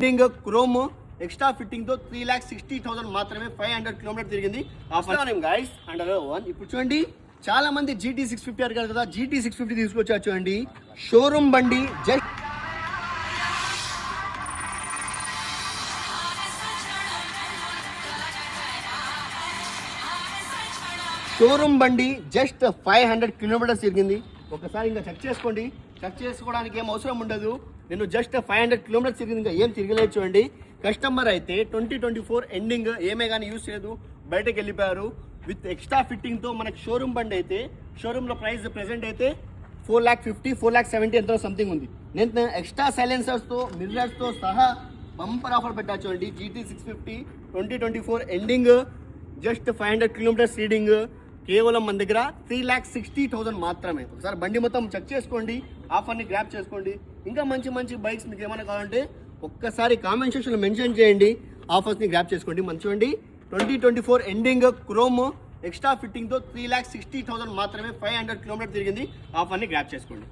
Fitting chrome extra fitting తో 3,60,000 మాత్రమే 500 kilometre తిరిగింది గైస్ అండర్ వన్. ఇప్పుడు చూడండి చాలా మంది GT650 అడిగారు కదా, GT650 తీసుకొచ్చారు చూడండి. షోరూమ్ బండి జస్ట్ షోరూమ్ బండి జస్ట్ 500 కిలోమీటర్స్ తిరిగింది. ఒకసారి ఇంకా చెక్ చేసుకోండి. చెక్ చేసుకోవడానికి ఏం అవసరం ఉండదు. నేను జస్ట్ 500 కిలోమీటర్స్ తిరిగింది, ఇంకా ఏం తిరగలేదు చూడండి. కస్టమర్ అయితే 2024 ఎండింగ్ ఏమే కానీ యూస్ చేయదు, బయటకు వెళ్ళిపోయారు. విత్ ఎక్స్ట్రా ఫిట్టింగ్తో మనకి షోరూమ్ బండి అయితే షోరూంలో ప్రైస్ ప్రెసెంట్ అయితే 4,50,000 4,70,000 ఎంతో సంథింగ్ ఉంది. నేను ఎక్స్ట్రా సైలెన్సర్స్తో మిర్రర్స్తో సహా బంపర్ ఆఫర్ పెట్టా చూడండి. GT650 2024 ending just 500 kilometres reading కేవలం మన దగ్గర 3,60,000 మాత్రమే. ఒకసారి బండి మొత్తం చెక్ చేసుకోండి, ఆఫర్ని గ్రాప్ చేసుకోండి. ఇంకా మంచి మంచి బైక్స్ మీకు ఏమైనా కావాలంటే ఒక్కసారి కామెంట్ సెక్షన్లో మెన్షన్ చేయండి, ఆఫర్స్ని గ్రాప్ చేసుకోండి. మంచి చూడండి 2024 ఎండింగ్ క్రోమ్ ఎక్స్ట్రా ఫిట్టింగ్తో 3,60,000 మాత్రమే 500 కిలోమీటర్ తిరిగింది. ఆఫర్ని గ్రాప్ చేసుకోండి.